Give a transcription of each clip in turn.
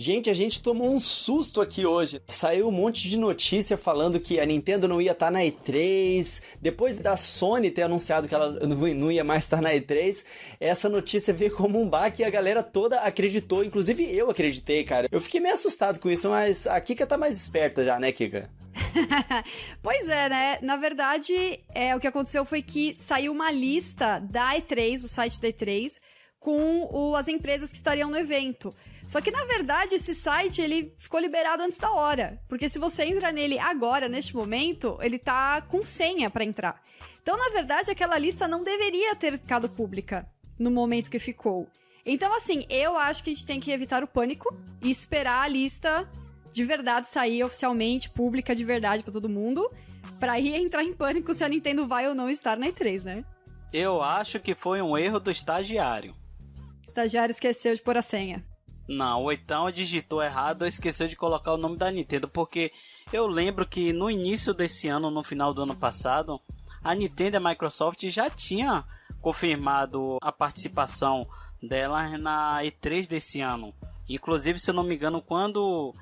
Gente, a gente tomou um susto aqui hoje. Saiu um monte de notícia falando que a Nintendo não ia estar na E3. Depois da Sony ter anunciado que ela não ia mais estar na E3, essa notícia veio como um baque e a galera toda acreditou. Inclusive eu acreditei, cara. Eu fiquei meio assustado com isso, mas a Kika tá mais esperta já, né, Kika? Pois é, né? Na verdade, o que aconteceu foi que saiu uma lista da E3, o site da E3, com as empresas que estariam no evento. Só que, na verdade, esse site, ele ficou liberado antes da hora. Porque se você entra nele agora, neste momento, ele tá com senha pra entrar. Então, na verdade, aquela lista não deveria ter ficado pública no momento que ficou. Então, assim, eu acho que a gente tem que evitar o pânico e esperar a lista de verdade sair oficialmente, pública de verdade pra todo mundo, pra ir entrar em pânico se a Nintendo vai ou não estar na E3, né? Eu acho que foi um erro do estagiário. O estagiário esqueceu de pôr a senha. Não, ou então digitou errado ou esqueceu de colocar o nome da Nintendo, porque eu lembro que no início desse ano, no final do ano passado, a Nintendo e a Microsoft já tinha confirmado a participação dela na E3 desse ano. Inclusive, se eu não me engano, quando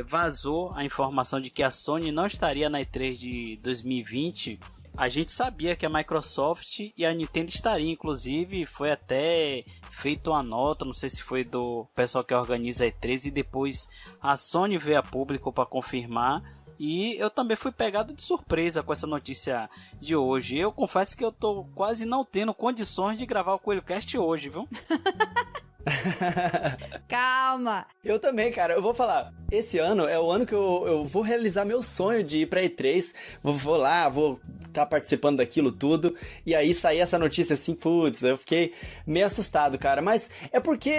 vazou a informação de que a Sony não estaria na E3 de 2020... a gente sabia que a Microsoft e a Nintendo estariam, inclusive foi até feito uma nota, não sei se foi do pessoal que organiza a E3, e depois a Sony veio a público para confirmar, e eu também fui pegado de surpresa com essa notícia de hoje. Eu confesso que eu tô quase não tendo condições de gravar o CoelhoCast hoje, viu? Calma! Eu também, cara. Eu vou falar, esse ano é o ano que eu vou realizar meu sonho de ir pra E3. Vou lá, vou estar participando daquilo tudo. E aí sair essa notícia assim, putz, eu fiquei meio assustado, cara. Mas é porque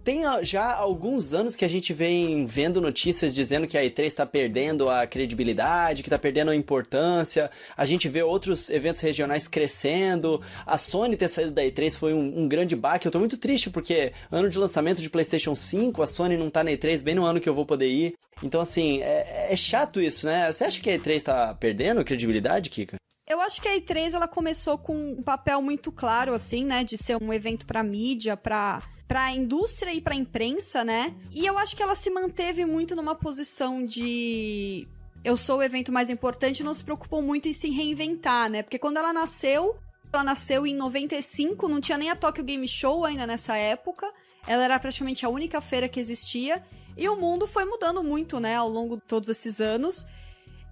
tem já alguns anos que a gente vem vendo notícias dizendo que a E3 tá perdendo a credibilidade, que tá perdendo a importância. A gente vê outros eventos regionais crescendo. A Sony ter saído da E3 foi um grande baque. Eu tô muito triste porque ano de lançamento de PlayStation 5, a Sony não tá na E3 bem no ano que eu vou poder ir. Então, assim, é chato isso, né? Você acha que a E3 tá perdendo credibilidade, Kika? Eu acho que a E3, ela começou com um papel muito claro, assim, né? De ser um evento pra mídia, pra indústria e pra imprensa, né? E eu acho que ela se manteve muito numa posição de... eu sou o evento mais importante e não se preocupou muito em se reinventar, né? Porque quando ela nasceu em 95, não tinha nem a Tokyo Game Show ainda nessa época. Ela era praticamente a única feira que existia. E o mundo foi mudando muito, né, ao longo de todos esses anos.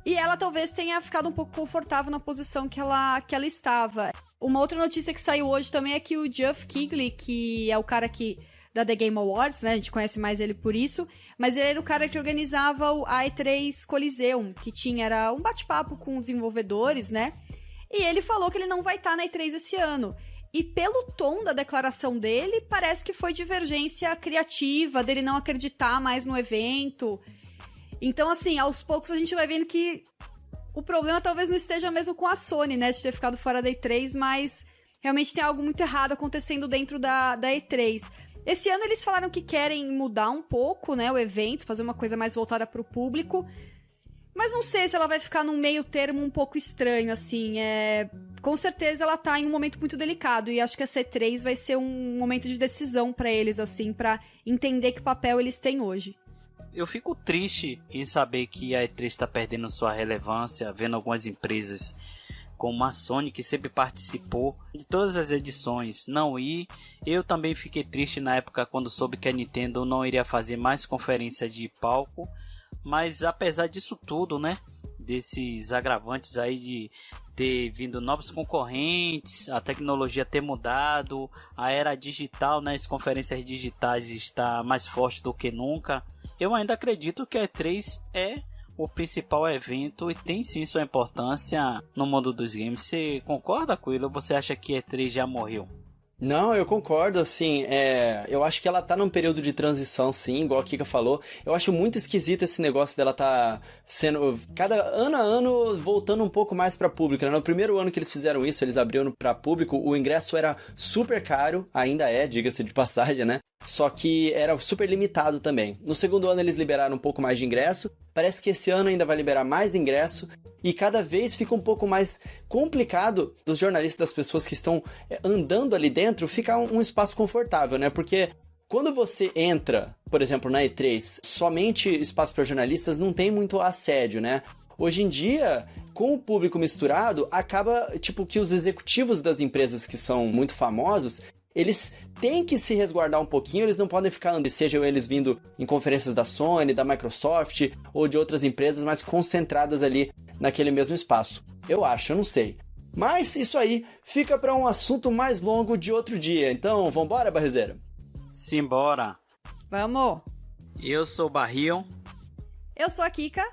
E ela talvez tenha ficado um pouco confortável na posição que ela estava. Uma outra notícia que saiu hoje também é que o Geoff Keighley, que é o cara da The Game Awards, né, a gente conhece mais ele por isso, mas ele era o cara que organizava a E3 Coliseum, que era um bate-papo com os desenvolvedores, né? E ele falou que ele não vai estar na E3 esse ano. E pelo tom da declaração dele, parece que foi divergência criativa, dele não acreditar mais no evento. Então, assim, aos poucos a gente vai vendo que o problema talvez não esteja mesmo com a Sony, né, de ter ficado fora da E3, mas realmente tem algo muito errado acontecendo dentro da E3. Esse ano eles falaram que querem mudar um pouco, né, o evento, fazer uma coisa mais voltada para o público. Mas não sei se ela vai ficar num meio termo um pouco estranho, assim. Com certeza ela tá em um momento muito delicado. E acho que a C3 vai ser um momento de decisão pra eles, assim, pra entender que papel eles têm hoje. Eu fico triste em saber que a E3 está perdendo sua relevância, vendo algumas empresas como a Sony, que sempre participou de todas as edições, não ir. Eu também fiquei triste na época quando soube que a Nintendo não iria fazer mais conferência de palco. Mas apesar disso tudo, né, desses agravantes aí de ter vindo novos concorrentes, a tecnologia ter mudado, a era digital, né, as conferências digitais está mais forte do que nunca, eu ainda acredito que a E3 é o principal evento e tem sim sua importância no mundo dos games. Você concorda com ele ou você acha que a E3 já morreu? Não, eu concordo, assim, eu acho que ela tá num período de transição, sim, igual a Kika falou. Eu acho muito esquisito esse negócio dela tá sendo, cada ano a ano, voltando um pouco mais pra público, né? No primeiro ano que eles fizeram isso, eles abriram pra público, o ingresso era super caro, ainda diga-se de passagem, né? Só que era super limitado também. No segundo ano eles liberaram um pouco mais de ingresso, parece que esse ano ainda vai liberar mais ingresso, e cada vez fica um pouco mais complicado dos jornalistas, das pessoas que estão andando ali dentro, ficar um espaço confortável, né? Porque quando você entra por exemplo, na E3, somente espaço para jornalistas não tem muito assédio, né? Hoje em dia, com o público misturado, acaba, tipo, que os executivos das empresas que são muito famosos, eles têm que se resguardar um pouquinho, eles não podem ficar, sejam eles vindo em conferências da Sony, da Microsoft ou de outras empresas mais concentradas ali naquele mesmo espaço. Eu acho, eu não sei. Mas isso aí fica para um assunto mais longo de outro dia. Então, vambora, Barrizeira? Simbora. Vamos! Eu sou o Barril. Eu sou a Kika.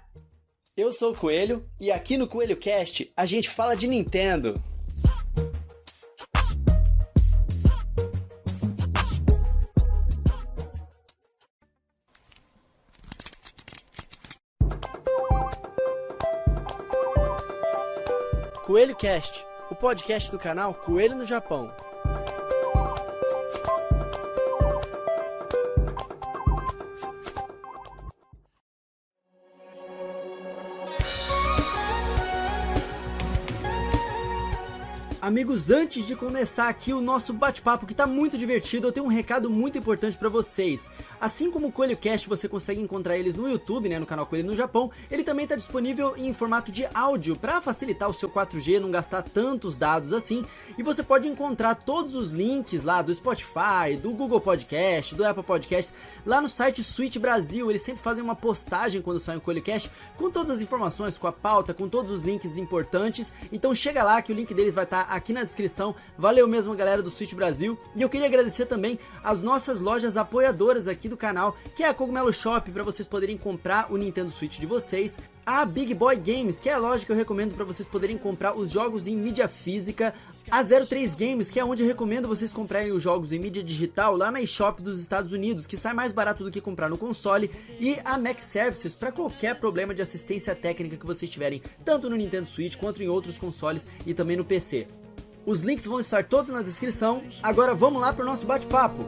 Eu sou o Coelho, e aqui no Coelho Cast a gente fala de Nintendo. Coelho Cast, o podcast do canal Coelho no Japão. Amigos, antes de começar aqui o nosso bate-papo, que tá muito divertido, eu tenho um recado muito importante pra vocês. Assim como o Coelho Cast, você consegue encontrar eles no YouTube, né, no canal Coelho no Japão, ele também tá disponível em formato de áudio, pra facilitar o seu 4G, não gastar tantos dados assim, e você pode encontrar todos os links lá do Spotify, do Google Podcast, do Apple Podcast, lá no site Switch Brasil. Eles sempre fazem uma postagem quando sai um Coelho Cast, com todas as informações, com a pauta, com todos os links importantes, então chega lá que o link deles vai estar aqui na descrição. Valeu mesmo, galera do Switch Brasil. E eu queria agradecer também as nossas lojas apoiadoras aqui do canal, que é a Cogumelo Shop, para vocês poderem comprar o Nintendo Switch de vocês, a Big Boy Games, que é a loja que eu recomendo para vocês poderem comprar os jogos em mídia física, a 03 Games, que é onde eu recomendo vocês comprarem os jogos em mídia digital lá na eShop dos Estados Unidos, que sai mais barato do que comprar no console, e a Mac Services, para qualquer problema de assistência técnica que vocês tiverem, tanto no Nintendo Switch quanto em outros consoles e também no PC. Os links vão estar todos na descrição. Agora vamos lá para o nosso bate-papo.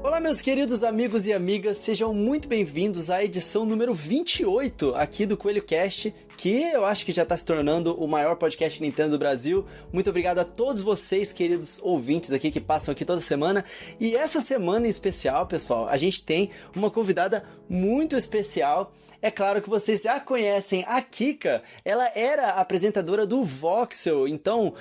Olá, meus queridos amigos e amigas, sejam muito bem-vindos à edição número 28 aqui do Coelho Cast, que eu acho que já está se tornando o maior podcast Nintendo do Brasil. Muito obrigado a todos vocês, queridos ouvintes aqui que passam aqui toda semana. E essa semana em especial, pessoal, a gente tem uma convidada muito especial. É claro que vocês já conhecem a Kika, ela era apresentadora do Voxel, então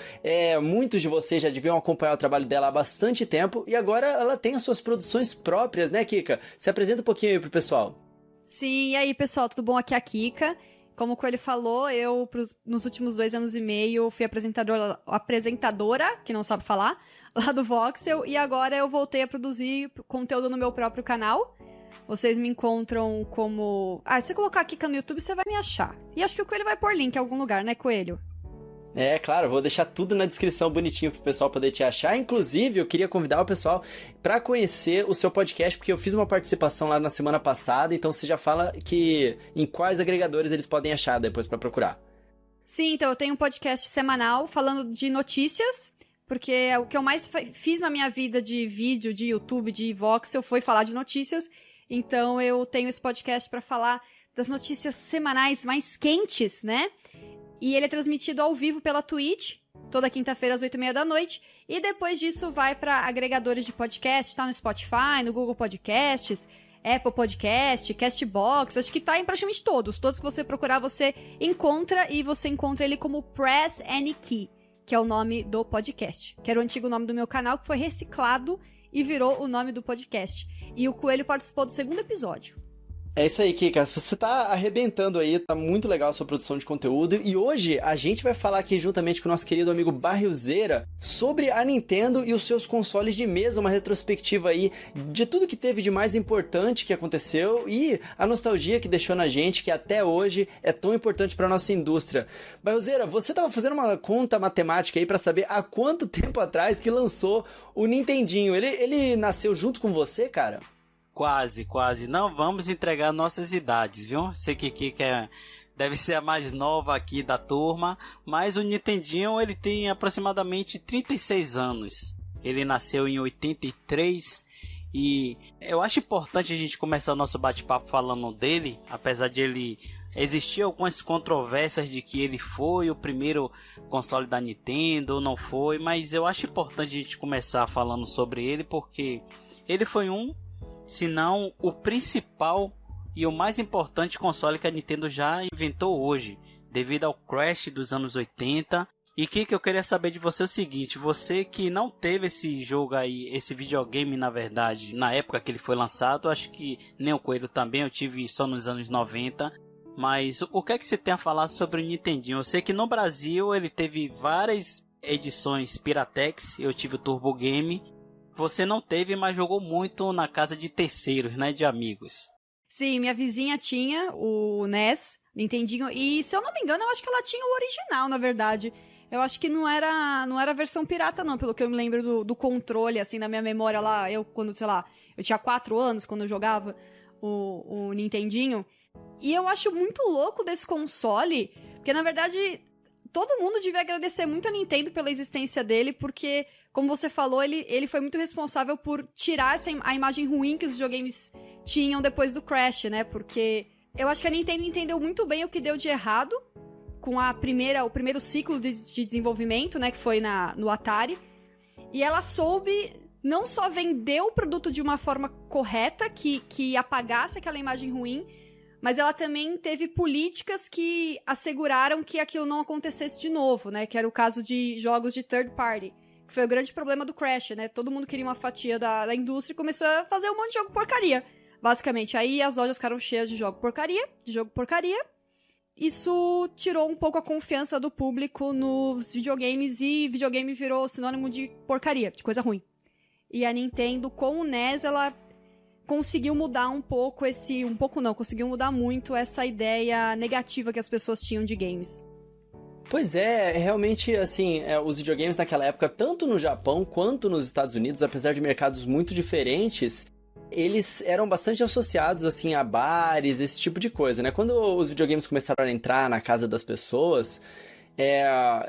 muitos de vocês já deviam acompanhar o trabalho dela há bastante tempo, e agora ela tem as suas produções próprias, né, Kika? Se apresenta um pouquinho aí pro pessoal. Sim, e aí, pessoal, tudo bom? Aqui é a Kika. Como o Coelho falou, eu, nos últimos 2 anos e meio, fui apresentadora, que não sabe falar, lá do Voxel, e agora eu voltei a produzir conteúdo no meu próprio canal. Vocês me encontram como... se você colocar Kika no YouTube, você vai me achar. E acho que o Coelho vai pôr link em algum lugar, né, Coelho? É, claro, vou deixar tudo na descrição bonitinho pro pessoal poder te achar. Inclusive, eu queria convidar o pessoal para conhecer o seu podcast, porque eu fiz uma participação lá na semana passada, então você já fala que em quais agregadores eles podem achar depois para procurar. Sim, então eu tenho um podcast semanal falando de notícias, porque o que eu mais fiz na minha vida de vídeo, de YouTube, de Voxel, foi falar de notícias. Então eu tenho esse podcast para falar das notícias semanais mais quentes, né? E ele é transmitido ao vivo pela Twitch, toda quinta-feira às 8h30 da noite. E depois disso vai para agregadores de podcast, tá no Spotify, no Google Podcasts, Apple Podcast, Castbox, acho que tá em praticamente todos. Todos que você procurar você encontra, e você encontra ele como Press Any Key, que é o nome do podcast. Que era o antigo nome do meu canal, que foi reciclado e virou o nome do podcast. E o Coelho participou do 2º episódio. É isso aí, Kika. Você tá arrebentando aí, tá muito legal a sua produção de conteúdo. E hoje a gente vai falar aqui juntamente com o nosso querido amigo Barrilzeira sobre a Nintendo e os seus consoles de mesa, uma retrospectiva aí de tudo que teve de mais importante que aconteceu e a nostalgia que deixou na gente, que até hoje é tão importante pra nossa indústria. Barrilzeira, você tava fazendo uma conta matemática aí pra saber há quanto tempo atrás que lançou o Nintendinho. Ele nasceu junto com você, cara? Quase. Não vamos entregar nossas idades, viu? Sei que deve ser a mais nova aqui da turma, mas o Nintendinho ele tem aproximadamente 36 anos. Ele nasceu em 83 e eu acho importante a gente começar o nosso bate-papo falando dele, apesar de ele existir algumas controvérsias de que ele foi o primeiro console da Nintendo ou não foi, mas eu acho importante a gente começar falando sobre ele porque ele foi se não o principal e o mais importante console que a Nintendo já inventou hoje, devido ao Crash dos anos 80. E que eu queria saber de você é o seguinte, você que não teve esse jogo aí, esse videogame na verdade, na época que ele foi lançado, acho que nem o Coelho também, eu tive só nos anos 90, mas o que é que você tem a falar sobre o Nintendinho? Eu sei que no Brasil ele teve várias edições Piratex, eu tive o Turbo Game, você não teve, mas jogou muito na casa de terceiros, né, de amigos. Sim, minha vizinha tinha o NES, Nintendinho, e se eu não me engano, eu acho que ela tinha o original, na verdade. Eu acho que não era a versão pirata, não, pelo que eu me lembro do controle, assim, na minha memória lá, quando, sei lá, eu tinha 4 anos quando eu jogava o Nintendinho. E eu acho muito louco desse console, porque, na verdade, todo mundo devia agradecer muito a Nintendo pela existência dele, porque, como você falou, ele foi muito responsável por tirar a imagem ruim que os videogames tinham depois do Crash, né? Porque eu acho que a Nintendo entendeu muito bem o que deu de errado com o primeiro ciclo de desenvolvimento, né, que foi no Atari, e ela soube não só vender o produto de uma forma correta, que apagasse aquela imagem ruim, mas ela também teve políticas que asseguraram que aquilo não acontecesse de novo, né, que era o caso de jogos de third party, que foi o grande problema do Crash, né, todo mundo queria uma fatia da indústria e começou a fazer um monte de jogo porcaria, basicamente. Aí as lojas ficaram cheias de jogo porcaria, Isso tirou um pouco a confiança do público nos videogames e videogame virou sinônimo de porcaria, de coisa ruim. E a Nintendo, com o NES, ela conseguiu mudar conseguiu mudar muito essa ideia negativa que as pessoas tinham de games. Pois é, realmente, assim, os videogames naquela época, tanto no Japão quanto nos Estados Unidos, apesar de mercados muito diferentes, eles eram bastante associados, assim, a bares, esse tipo de coisa, né? Quando os videogames começaram a entrar na casa das pessoas,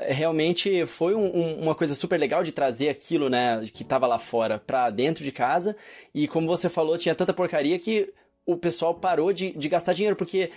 realmente foi uma coisa super legal de trazer aquilo, né, que tava lá fora pra dentro de casa. E como você falou, tinha tanta porcaria que o pessoal parou de gastar dinheiro, porque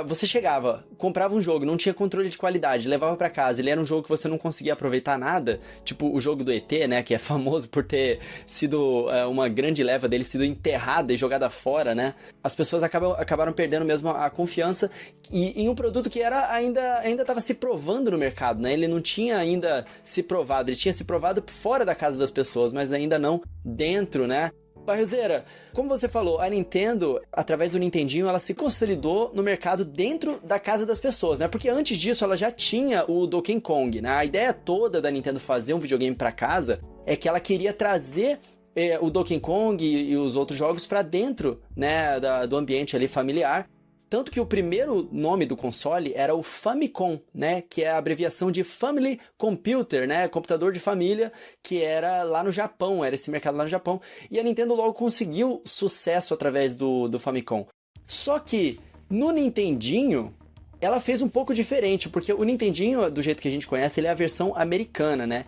você chegava, comprava um jogo, não tinha controle de qualidade, levava pra casa, ele era um jogo que você não conseguia aproveitar nada, tipo o jogo do ET, né, que é famoso por ter sido uma grande leva dele, sido enterrada e jogada fora, né, as pessoas acabaram perdendo mesmo a confiança em um produto que ainda estava se provando no mercado, né, ele não tinha ainda se provado, ele tinha se provado fora da casa das pessoas, mas ainda não dentro, né. Barriozeira, como você falou, a Nintendo, através do Nintendinho, ela se consolidou no mercado dentro da casa das pessoas, né? Porque antes disso ela já tinha o Donkey Kong, né? A ideia toda da Nintendo fazer um videogame para casa é que ela queria trazer o Donkey Kong e os outros jogos para dentro, né, do ambiente ali familiar. Tanto que o primeiro nome do console era o Famicom, né? Que é a abreviação de Family Computer, né? Computador de família, que era lá no Japão, era esse mercado lá no Japão. E a Nintendo logo conseguiu sucesso através do Famicom. Só que no Nintendinho, ela fez um pouco diferente, porque o Nintendinho, do jeito que a gente conhece, ele é a versão americana, né?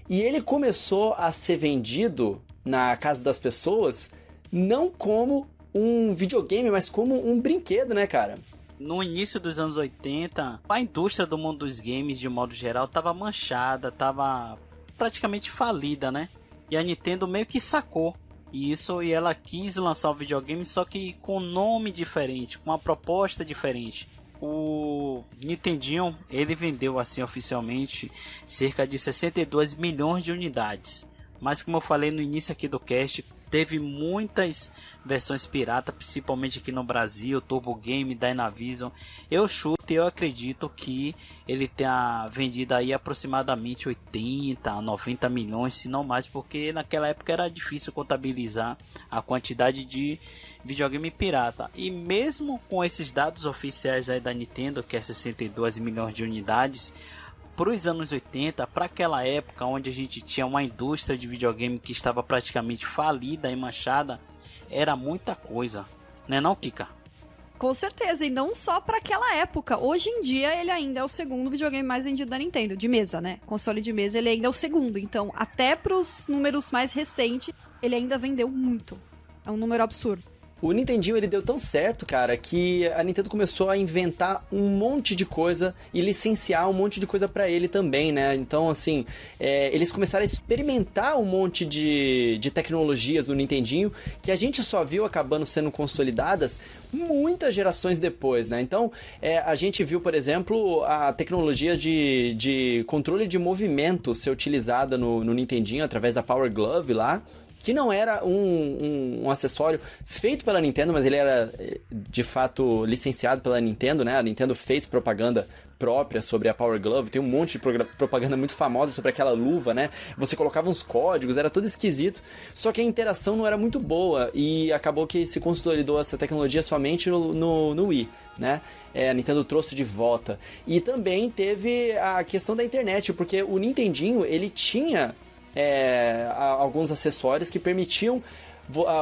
E ele começou a ser vendido na casa das pessoas, não como um videogame, mas como um brinquedo, né, cara? No início dos anos 80, a indústria do mundo dos games, de modo geral, estava manchada, estava praticamente falida, né? E a Nintendo meio que sacou isso e ela quis lançar o videogame, só que com um nome diferente, com uma proposta diferente. O Nintendinho, ele vendeu assim oficialmente cerca de 62 milhões de unidades. Mas como eu falei no início aqui do cast, teve muitas versões pirata, principalmente aqui no Brasil, Turbo Game, Dynavision. Eu chuto e eu acredito que ele tenha vendido aí aproximadamente 80 a 90 milhões, se não mais, porque naquela época era difícil contabilizar a quantidade de videogame pirata. E mesmo com esses dados oficiais aí da Nintendo, que é 62 milhões de unidades, para os anos 80, para aquela época onde a gente tinha uma indústria de videogame que estava praticamente falida e manchada, era muita coisa, né não, Kika? Com certeza, e não só pra aquela época. Hoje em dia, ele ainda é o segundo videogame mais vendido da Nintendo, de mesa, né? Console de mesa, ele ainda é o segundo. Então, até pros números mais recentes, ele ainda vendeu muito. É um número absurdo. O Nintendinho, ele deu tão certo, cara, que a Nintendo começou a inventar um monte de coisa e licenciar um monte de coisa pra ele também, né? Então, assim, eles começaram a experimentar um monte de tecnologias no Nintendinho que a gente só viu acabando sendo consolidadas muitas gerações depois, né? Então, a gente viu, por exemplo, a tecnologia de controle de movimento ser utilizada no Nintendinho através da Power Glove lá, que não era um acessório feito pela Nintendo, mas ele era, de fato, licenciado pela Nintendo, né? A Nintendo fez propaganda própria sobre a Power Glove, tem um monte de propaganda muito famosa sobre aquela luva, né? Você colocava uns códigos, era tudo esquisito, só que a interação não era muito boa, e acabou que se consolidou essa tecnologia somente no Wii, né? A Nintendo trouxe de volta. E também teve a questão da internet, porque o Nintendinho, ele tinha alguns acessórios que permitiam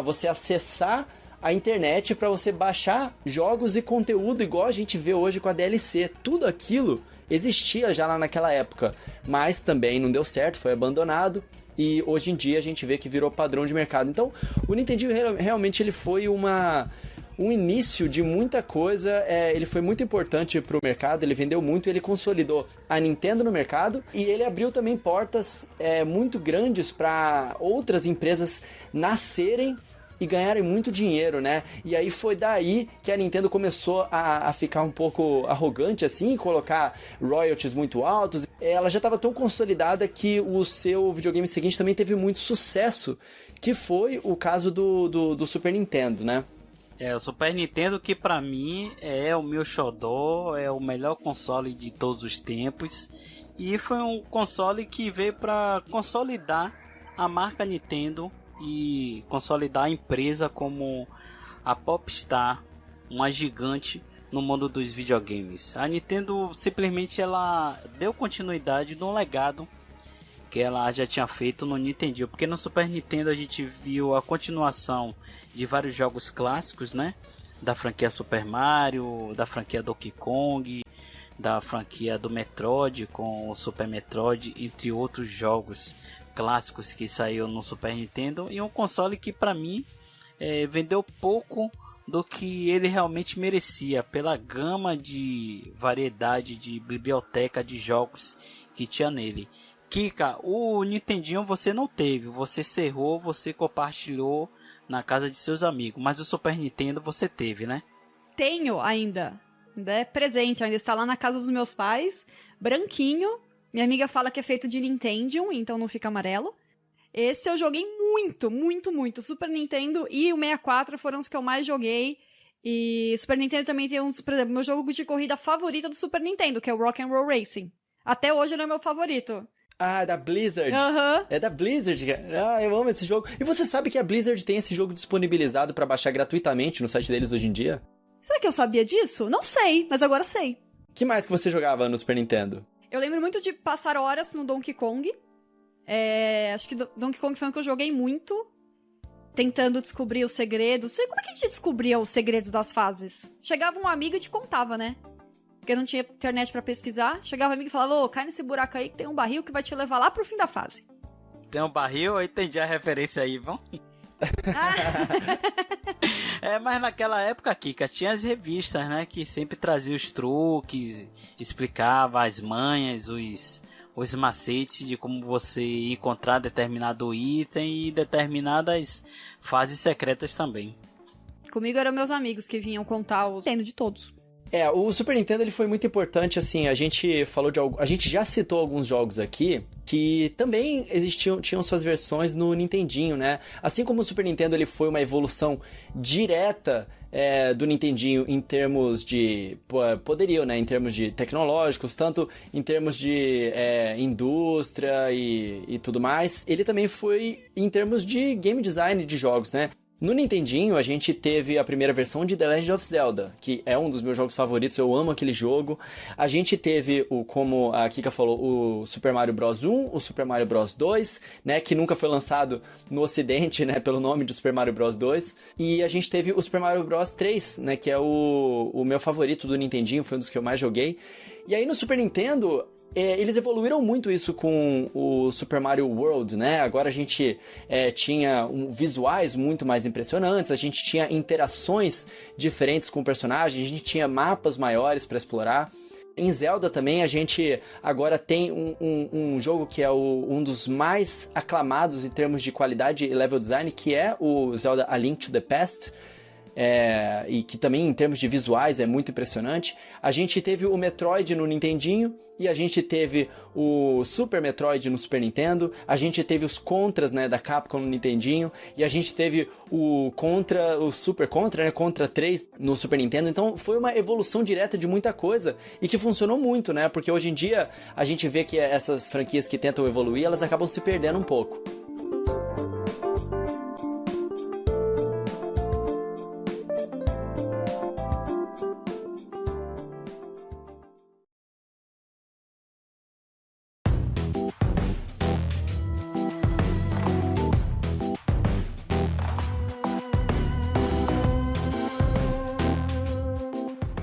você acessar a internet para você baixar jogos e conteúdo igual a gente vê hoje com a DLC. Tudo aquilo existia já lá naquela época, mas também não deu certo, foi abandonado, e hoje em dia a gente vê que virou padrão de mercado. Então, o Nintendinho realmente ele foi um início de muita coisa, ele foi muito importante pro mercado, ele vendeu muito, ele consolidou a Nintendo no mercado, e ele abriu também portas muito grandes para outras empresas nascerem e ganharem muito dinheiro, né? E aí foi daí que a Nintendo começou a ficar um pouco arrogante, assim, colocar royalties muito altos. Ela já estava tão consolidada que o seu videogame seguinte também teve muito sucesso, que foi o caso do Super Nintendo, né? O Super Nintendo, que pra mim é o meu xodó, é o melhor console de todos os tempos. E foi um console que veio pra consolidar a marca Nintendo e consolidar a empresa como a Popstar, uma gigante no mundo dos videogames. A Nintendo simplesmente ela deu continuidade no legado que ela já tinha feito no Nintendo, porque no Super Nintendo a gente viu a continuação de vários jogos clássicos, né? Da franquia Super Mario, da franquia Donkey Kong, da franquia do Metroid com o Super Metroid, entre outros jogos clássicos que saiu no Super Nintendo, e um console que para mim vendeu pouco do que ele realmente merecia, pela gama de variedade de biblioteca de jogos que tinha nele. Kika, o Nintendinho você não teve, você cerrou, você compartilhou na casa de seus amigos, mas o Super Nintendo você teve, né? Tenho ainda é presente, ainda está lá na casa dos meus pais, branquinho. Minha amiga fala que é feito de Nintendo, então não fica amarelo. Esse eu joguei muito, muito, muito. Super Nintendo e o 64 foram os que eu mais joguei. E Super Nintendo também tem uns, por exemplo, meu jogo de corrida favorito do Super Nintendo, que é o Rock and Roll Racing. Até hoje ele é meu favorito. Ah, da Blizzard. Uhum. É da Blizzard, cara. Ah, eu amo esse jogo. E você sabe que a Blizzard tem esse jogo disponibilizado pra baixar gratuitamente no site deles hoje em dia? Será que eu sabia disso? Não sei, mas agora sei. Que mais que você jogava no Super Nintendo? Eu lembro muito de passar horas no Donkey Kong. Acho que Donkey Kong foi um que eu joguei muito, tentando descobrir os segredos. Como é que a gente descobria os segredos das fases? Chegava um amigo e te contava, né? Porque não tinha internet pra pesquisar. Chegava um amigo e falava, cai nesse buraco aí que tem um barril que vai te levar lá pro fim da fase. Tem um barril? Eu entendi a referência aí, vamos? Mas naquela época, Kika, tinha as revistas, né? Que sempre traziam os truques, explicava as manhas, os macetes de como você encontrar determinado item e determinadas fases secretas também. Comigo eram meus amigos que vinham contar os tendo de todos. O Super Nintendo ele foi muito importante, assim, a gente já citou alguns jogos aqui que também tinham suas versões no Nintendinho, né? Assim como o Super Nintendo ele foi uma evolução direta do Nintendinho em termos de poderio, né? Em termos de tecnológicos, tanto em termos de indústria e tudo mais, ele também foi em termos de game design de jogos, né? No Nintendinho, a gente teve a primeira versão de The Legend of Zelda, que é um dos meus jogos favoritos, eu amo aquele jogo. A gente teve, como a Kika falou, o Super Mario Bros. 1, o Super Mario Bros. 2, né, que nunca foi lançado no ocidente, né, pelo nome de Super Mario Bros. 2. E a gente teve o Super Mario Bros. 3, né, que é o meu favorito do Nintendinho, foi um dos que eu mais joguei. E aí no Super Nintendo... eles evoluíram muito isso com o Super Mario World, né? Agora a gente tinha visuais muito mais impressionantes, a gente tinha interações diferentes com o personagem, a gente tinha mapas maiores para explorar. Em Zelda também a gente agora tem um jogo que é um dos mais aclamados em termos de qualidade e level design, que é o Zelda A Link to the Past. E que também em termos de visuais é muito impressionante. A gente teve o Metroid no Nintendinho e a gente teve o Super Metroid no Super Nintendo, a gente teve os Contras, né, da Capcom no Nintendinho, e a gente teve o Super Contra, né, Contra 3 no Super Nintendo. Então foi uma evolução direta de muita coisa e que funcionou muito, né, porque hoje em dia a gente vê que essas franquias que tentam evoluir, elas acabam se perdendo um pouco.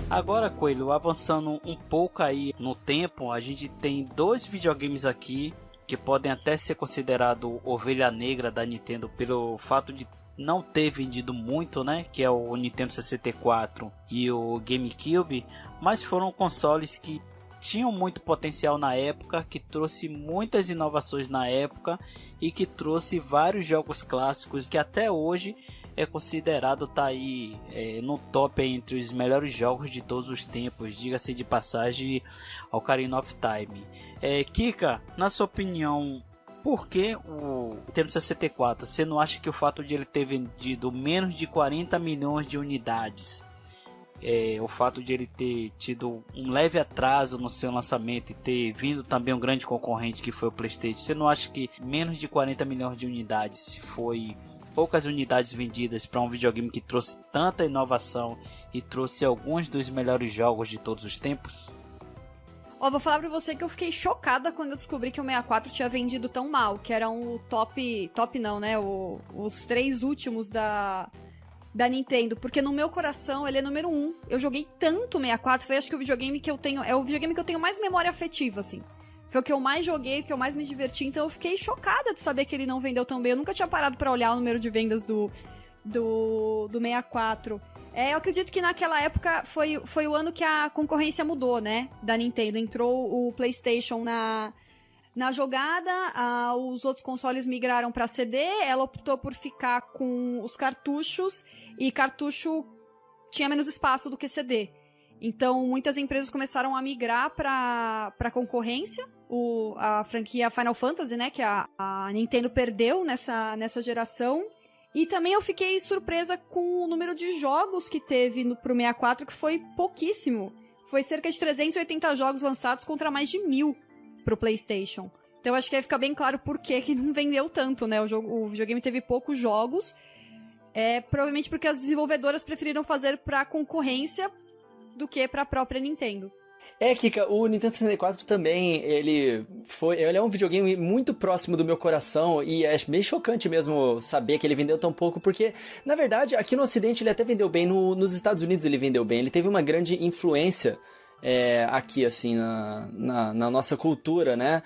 Agora, Coelho, avançando um pouco aí no tempo, a gente tem 2 videogames aqui que podem até ser considerados ovelha negra da Nintendo pelo fato de não ter vendido muito, né? Que é o Nintendo 64 e o GameCube, mas foram consoles que tinham muito potencial na época, que trouxe muitas inovações na época e que trouxe vários jogos clássicos que até hoje é considerado aí no top entre os melhores jogos de todos os tempos, diga-se de passagem, Ocarina of Time. Kika, na sua opinião, por que o Nintendo 64, você não acha que o fato de ele ter vendido menos de 40 milhões de unidades, o fato de ele ter tido um leve atraso no seu lançamento e ter vindo também um grande concorrente que foi o PlayStation, você não acha que menos de 40 milhões de unidades foi poucas unidades vendidas para um videogame que trouxe tanta inovação e trouxe alguns dos melhores jogos de todos os tempos? Vou falar pra você que eu fiquei chocada quando eu descobri que o 64 tinha vendido tão mal, que eram o top não, né, os 3 últimos da Nintendo, porque no meu coração ele é número 1. Eu joguei tanto o 64, foi acho que o videogame que eu tenho, é o videogame que eu tenho mais memória afetiva, assim. Foi o que eu mais joguei, o que eu mais me diverti, então eu fiquei chocada de saber que ele não vendeu tão bem. Eu nunca tinha parado pra olhar o número de vendas do 64. Eu acredito que naquela época foi o ano que a concorrência mudou, né, da Nintendo. Entrou o PlayStation na jogada, os outros consoles migraram pra CD, ela optou por ficar com os cartuchos, e cartucho tinha menos espaço do que CD. Então, muitas empresas começaram a migrar pra concorrência. A franquia Final Fantasy, né, que a Nintendo perdeu nessa geração. E também eu fiquei surpresa com o número de jogos que teve pro 64, que foi pouquíssimo. Foi cerca de 380 jogos lançados contra mais de 1.000 pro PlayStation. Então, acho que aí fica bem claro por que não vendeu tanto, né? O videogame teve poucos jogos. Provavelmente porque as desenvolvedoras preferiram fazer pra concorrência do que pra própria Nintendo. Kika, o Nintendo 64 também, ele é um videogame muito próximo do meu coração e é meio chocante mesmo saber que ele vendeu tão pouco, porque, na verdade, aqui no Ocidente ele até vendeu bem, nos Estados Unidos ele vendeu bem, ele teve uma grande influência aqui, assim, na nossa cultura, né?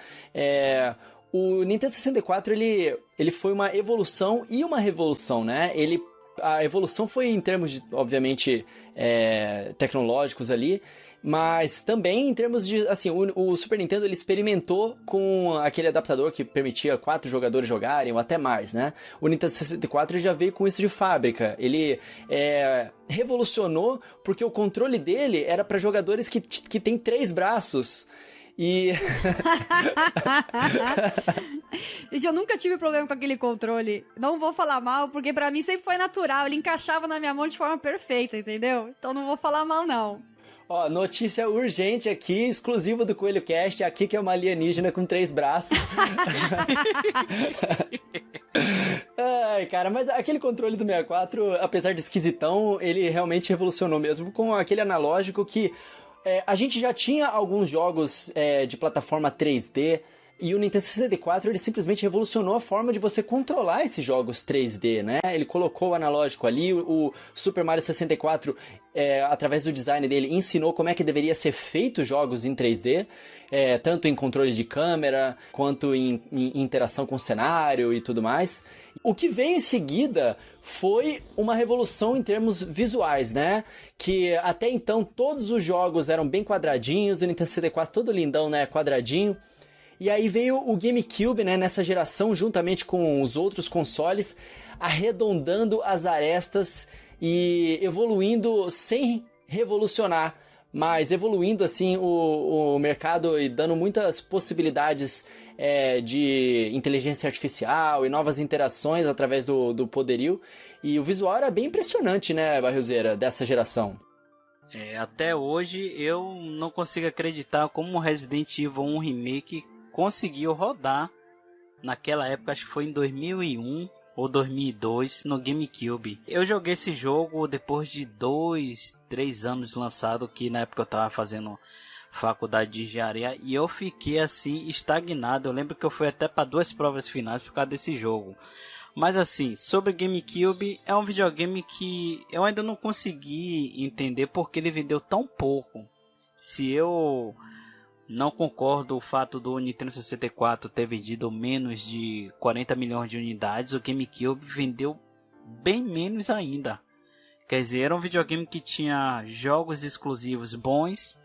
O Nintendo 64, ele foi uma evolução e uma revolução, né? A evolução foi em termos, obviamente, tecnológicos ali, mas também em termos de, assim, o Super Nintendo ele experimentou com aquele adaptador que permitia 4 jogadores jogarem, ou até mais, né? O Nintendo 64 ele já veio com isso de fábrica. Ele revolucionou porque o controle dele era para jogadores que tem 3 braços. E... Gente, eu nunca tive problema com aquele controle. Não vou falar mal, porque pra mim sempre foi natural. Ele encaixava na minha mão de forma perfeita, entendeu? Então não vou falar mal, não. Ó, notícia urgente aqui, exclusiva do Coelho Cast, aqui que é uma alienígena com 3 braços. Ai, cara, mas aquele controle do 64, apesar de esquisitão, ele realmente revolucionou mesmo com aquele analógico que a gente já tinha alguns jogos de plataforma 3D, e o Nintendo 64, ele simplesmente revolucionou a forma de você controlar esses jogos 3D, né? Ele colocou o analógico ali, o Super Mario 64, através do design dele, ensinou como é que deveria ser feito jogos em 3D, tanto em controle de câmera, quanto em interação com o cenário e tudo mais. O que veio em seguida foi uma revolução em termos visuais, né? Que até então todos os jogos eram bem quadradinhos, o Nintendo 64 todo lindão, né? Quadradinho. E aí veio o GameCube, né, nessa geração, juntamente com os outros consoles, arredondando as arestas e evoluindo sem revolucionar, mas evoluindo assim o mercado e dando muitas possibilidades de inteligência artificial e novas interações através do poderio. E o visual era bem impressionante, né, Barrilzeira, dessa geração. Até hoje eu não consigo acreditar como o Resident Evil 1 Remake conseguiu rodar naquela época, acho que foi em 2001 ou 2002, no GameCube. Eu joguei esse jogo depois de 2, 3 anos lançado, que na época eu tava fazendo faculdade de engenharia, e eu fiquei assim estagnado. Eu lembro que eu fui até para 2 provas finais por causa desse jogo. Mas assim, sobre GameCube, é um videogame que eu ainda não consegui entender porque ele vendeu tão pouco. Se eu não concordo o fato do Nintendo 64 ter vendido menos de 40 milhões de unidades, o GameCube vendeu bem menos ainda. Quer dizer, era um videogame que tinha jogos exclusivos bons,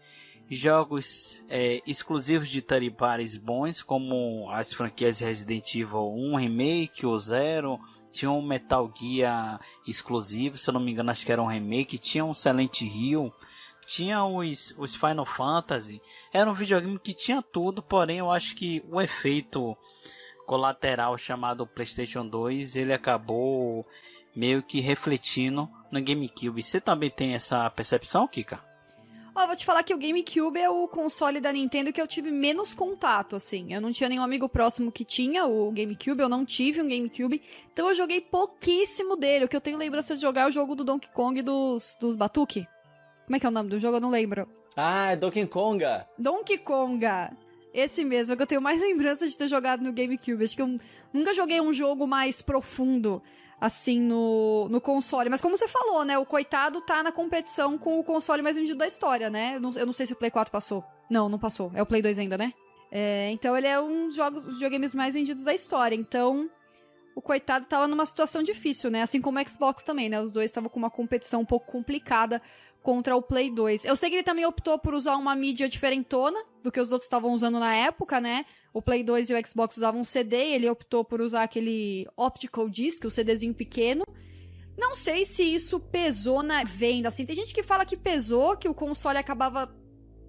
jogos exclusivos de third parties bons, como as franquias Resident Evil 1 Remake, o 0, tinha um Metal Gear exclusivo, se eu não me engano acho que era um remake, tinha um Silent Hill, tinha os Final Fantasy. Era um videogame que tinha tudo, porém eu acho que o efeito colateral chamado PlayStation 2, ele acabou meio que refletindo no GameCube. Você também tem essa percepção, Kika? Vou te falar que o GameCube é o console da Nintendo que eu tive menos contato, assim. Eu não tinha nenhum amigo próximo que tinha o GameCube, eu não tive um GameCube, então eu joguei pouquíssimo dele. O que eu tenho lembrança de jogar é o jogo do Donkey Kong dos Batuque. Como é que é o nome do jogo? Eu não lembro. Ah, é Donkey Konga. Donkey Konga. Esse mesmo, é que eu tenho mais lembrança de ter jogado no GameCube. Acho que eu nunca joguei um jogo mais profundo, assim, no console. Mas como você falou, né? O coitado tá na competição com o console mais vendido da história, né? Eu não sei se o Play 4 passou. Não passou. É o Play 2 ainda, né? Então ele é um dos videogames mais vendidos da história. Então, o coitado tava numa situação difícil, né? Assim como o Xbox também, né? Os dois estavam com uma competição um pouco complicada contra o Play 2. Eu sei que ele também optou por usar uma mídia diferentona do que os outros estavam usando na época, né? O Play 2 e o Xbox usavam um CD, e ele optou por usar aquele Optical Disc, o CDzinho pequeno. Não sei se isso pesou na venda, assim. Tem gente que fala que pesou, que o console acabava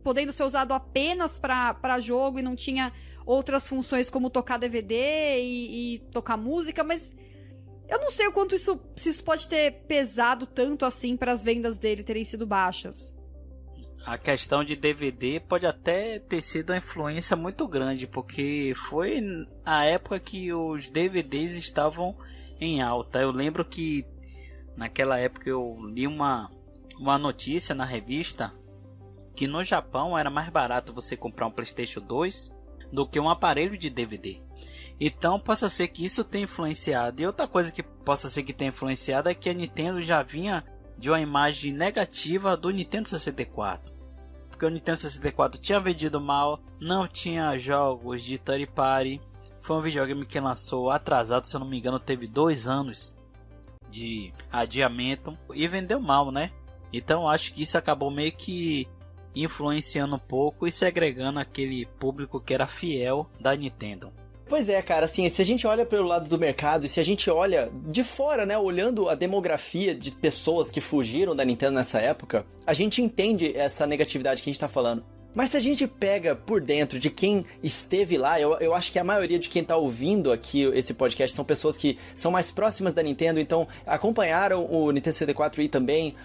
podendo ser usado apenas pra jogo e não tinha outras funções como tocar DVD e tocar música, mas eu não sei o quanto se isso pode ter pesado tanto assim para as vendas dele terem sido baixas. A questão de DVD pode até ter sido uma influência muito grande, porque foi a época que os DVDs estavam em alta. Eu lembro que naquela época eu li uma notícia na revista que no Japão era mais barato você comprar um PlayStation 2 do que um aparelho de DVD. Então possa ser que isso tenha influenciado. E outra coisa que possa ser que tenha influenciado é que a Nintendo já vinha de uma imagem negativa do Nintendo 64. Porque o Nintendo 64 tinha vendido mal, não tinha jogos de third party. Foi um videogame que lançou atrasado, se eu não me engano, teve 2 anos de adiamento e vendeu mal, né? Então acho que isso acabou meio que influenciando um pouco e segregando aquele público que era fiel da Nintendo. Pois é, cara, assim, se a gente olha pelo lado do mercado e se a gente olha de fora, né, olhando a demografia de pessoas que fugiram da Nintendo nessa época, a gente entende essa negatividade que a gente tá falando. Mas se a gente pega por dentro de quem esteve lá, eu acho que a maioria de quem tá ouvindo aqui esse podcast são pessoas que são mais próximas da Nintendo, então acompanharam o Nintendo 64 e também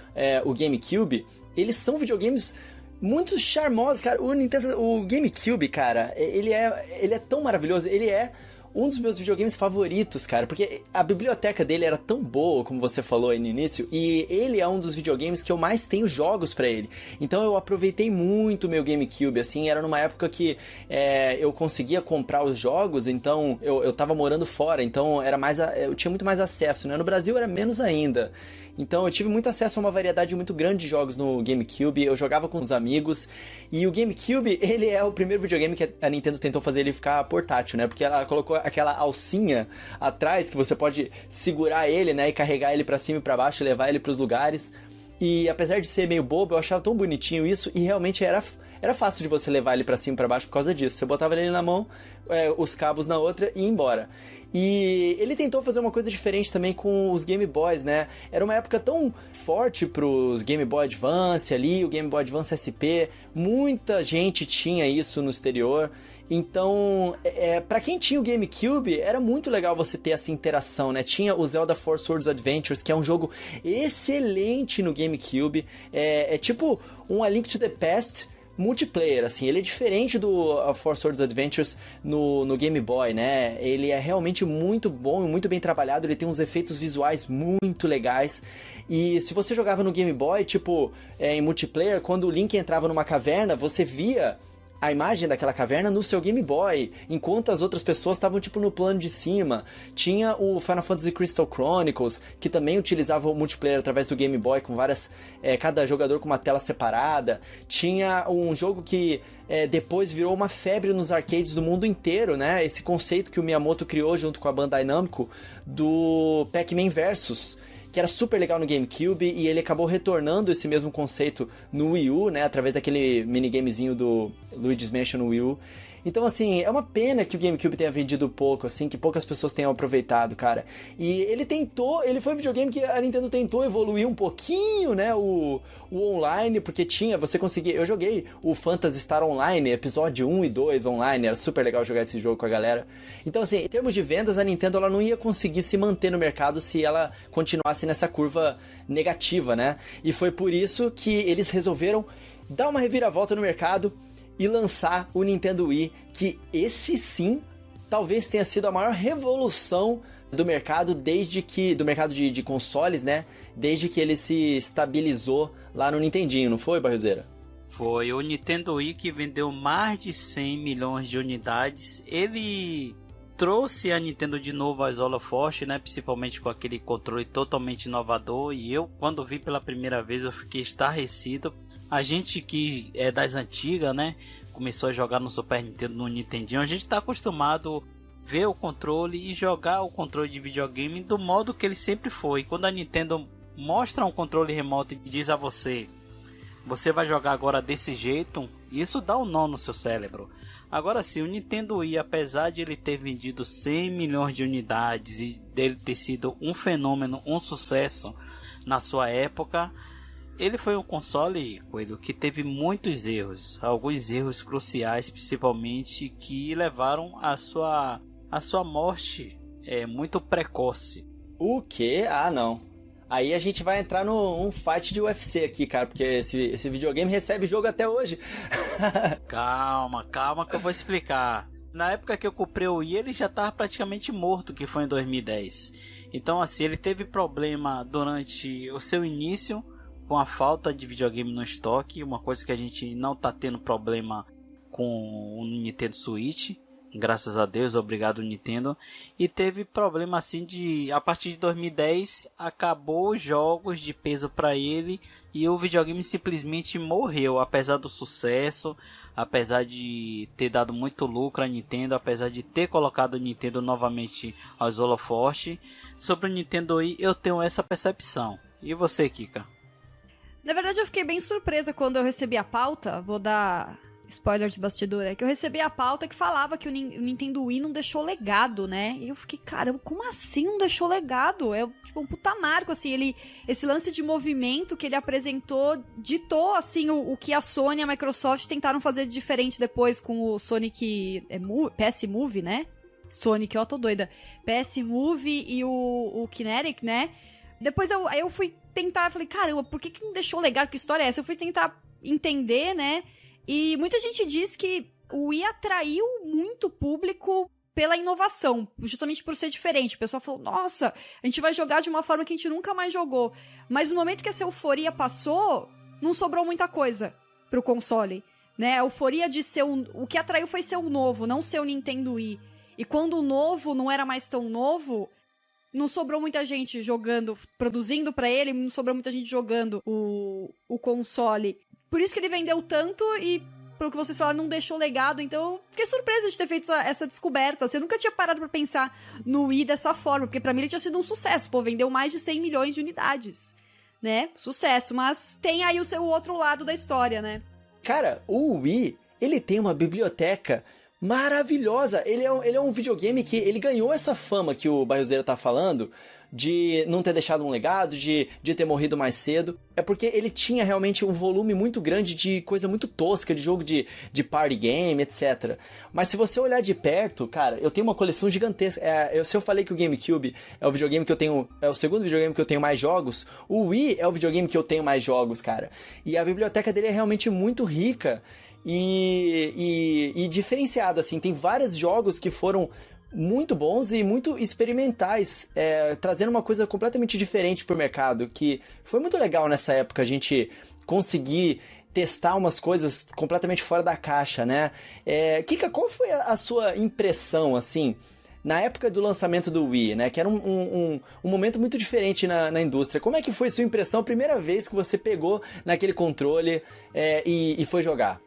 o GameCube. Eles são videogames muito charmosos, cara. O GameCube, cara, ele é tão maravilhoso, ele é um dos meus videogames favoritos, cara, porque a biblioteca dele era tão boa, como você falou aí no início, e ele é um dos videogames que eu mais tenho jogos pra ele. Então eu aproveitei muito o meu GameCube, assim, era numa época que eu conseguia comprar os jogos, então eu tava morando fora, então eu tinha muito mais acesso, né? No Brasil era menos ainda. Então eu tive muito acesso a uma variedade muito grande de jogos no GameCube, eu jogava com os amigos, e o GameCube, ele é o primeiro videogame que a Nintendo tentou fazer ele ficar portátil, né? Porque ela colocou aquela alcinha atrás, que você pode segurar ele, né? E carregar ele pra cima e pra baixo, e levar ele pros lugares. E apesar de ser meio bobo, eu achava tão bonitinho isso, e realmente era fácil de você levar ele pra cima e pra baixo por causa disso. Você botava ele na mão, os cabos na outra e ia embora. E ele tentou fazer uma coisa diferente também com os Game Boys, né? Era uma época tão forte pros Game Boy Advance ali, o Game Boy Advance SP. Muita gente tinha isso no exterior. Então, pra quem tinha o GameCube, era muito legal você ter essa interação, né? Tinha o Zelda Four Swords Adventures, que é um jogo excelente no GameCube. É tipo um A Link to the Past multiplayer, assim, ele é diferente do Four Swords Adventures no Game Boy, né? Ele é realmente muito bom e muito bem trabalhado, ele tem uns efeitos visuais muito legais. E se você jogava no Game Boy, tipo, em multiplayer, quando o Link entrava numa caverna, você via a imagem daquela caverna no seu Game Boy, enquanto as outras pessoas estavam, tipo, no plano de cima. Tinha o Final Fantasy Crystal Chronicles, que também utilizava o multiplayer através do Game Boy, com várias... cada jogador com uma tela separada. Tinha um jogo que depois virou uma febre nos arcades do mundo inteiro, né? Esse conceito que o Miyamoto criou junto com a Bandai Namco, do Pac-Man Versus, que era super legal no GameCube, e ele acabou retornando esse mesmo conceito no Wii U, né, através daquele minigamezinho do Luigi's Mansion no Wii U. Então, assim, é uma pena que o GameCube tenha vendido pouco, assim, que poucas pessoas tenham aproveitado, cara. E ele foi um videogame que a Nintendo tentou evoluir um pouquinho, né, o online, porque você conseguia... Eu joguei o Phantasy Star Online, episódio 1 e 2 online, era super legal jogar esse jogo com a galera. Então, assim, em termos de vendas, a Nintendo ela não ia conseguir se manter no mercado se ela continuasse nessa curva negativa, né? E foi por isso que eles resolveram dar uma reviravolta no mercado e lançar o Nintendo Wii, que esse sim, talvez tenha sido a maior revolução do mercado do mercado de consoles, né? Desde que ele se estabilizou lá no Nintendinho, não foi, Barrozeira? Foi o Nintendo Wii que vendeu mais de 100 milhões de unidades. Ele trouxe a Nintendo de novo às holofotes, né? Principalmente com aquele controle totalmente inovador. E eu, quando vi pela primeira vez, eu fiquei estarrecido. A gente que é das antigas, né? Começou a jogar no Super Nintendo, no Nintendinho. A gente tá acostumado a ver o controle e jogar o controle de videogame do modo que ele sempre foi. Quando a Nintendo mostra um controle remoto e diz a você vai jogar agora desse jeito, isso dá um nó no seu cérebro. Agora sim, o Nintendo Wii, apesar de ele ter vendido 100 milhões de unidades e dele ter sido um fenômeno, um sucesso na sua época, ele foi um console, Coelho, que teve muitos erros, alguns erros cruciais, principalmente, que levaram à sua morte muito precoce. O quê? Ah, não. Aí a gente vai entrar num fight de UFC aqui, cara, porque esse videogame recebe jogo até hoje. Calma que eu vou explicar. Na época que eu comprei o Wii, ele já estava praticamente morto, que foi em 2010. Então, assim, ele teve problema durante o seu início, com a falta de videogame no estoque, uma coisa que a gente não tá tendo problema com o Nintendo Switch, graças a Deus, obrigado Nintendo. E teve problema assim a partir de 2010 acabou os jogos de peso para ele e o videogame simplesmente morreu, apesar do sucesso, apesar de ter dado muito lucro à Nintendo, apesar de ter colocado o Nintendo novamente aos holofotes. Sobre o Nintendo Wii eu tenho essa percepção. E você, Kika? Na verdade, eu fiquei bem surpresa quando eu recebi a pauta. Vou dar spoiler de bastidor, que eu recebi a pauta que falava que o Nintendo Wii não deixou legado, né? E eu fiquei, caramba, como assim não deixou legado? É tipo um puta marco, assim, esse lance de movimento que ele apresentou, ditou, assim, o que a Sony e a Microsoft tentaram fazer de diferente depois com o Sonic PS Move, né? Sonic, ó, tô doida. PS Move e o Kinetic, né? Depois eu fui tentar, falei, caramba, por que não deixou legado? Que história é essa? Eu fui tentar entender, né? E muita gente diz que o Wii atraiu muito público pela inovação, justamente por ser diferente. O pessoal falou, nossa, a gente vai jogar de uma forma que a gente nunca mais jogou. Mas no momento que essa euforia passou, não sobrou muita coisa pro console, né? A euforia de ser o que atraiu foi ser o novo, não ser o Nintendo Wii. E quando o novo não era mais tão novo, não sobrou muita gente jogando, produzindo pra ele, não sobrou muita gente jogando o console. Por isso que ele vendeu tanto e, pelo que vocês falaram, não deixou legado. Então, eu fiquei surpresa de ter feito essa descoberta. Você nunca tinha parado pra pensar no Wii dessa forma, porque pra mim ele tinha sido um sucesso. Pô, vendeu mais de 100 milhões de unidades, né? Sucesso, mas tem aí o outro lado da história, né? Cara, o Wii, ele tem uma biblioteca maravilhosa. Ele é um videogame que ele ganhou essa fama que o Barriozeiro tá falando, de não ter deixado um legado, de ter morrido mais cedo. É porque ele tinha realmente um volume muito grande de coisa muito tosca, de jogo de party game, etc. Mas se você olhar de perto, cara, eu tenho uma coleção gigantesca. Se eu falei que o GameCube é o videogame que eu tenho, é o segundo videogame que eu tenho mais jogos, o Wii é o videogame que eu tenho mais jogos, cara. E a biblioteca dele é realmente muito rica e diferenciada, assim. Tem vários jogos que foram muito bons e muito experimentais, trazendo uma coisa completamente diferente pro mercado, que foi muito legal nessa época a gente conseguir testar umas coisas completamente fora da caixa, né? Kika, qual foi a sua impressão, assim, na época do lançamento do Wii, né? Que era um momento muito diferente na indústria. Como é que foi sua impressão a primeira vez que você pegou naquele controle e foi jogar?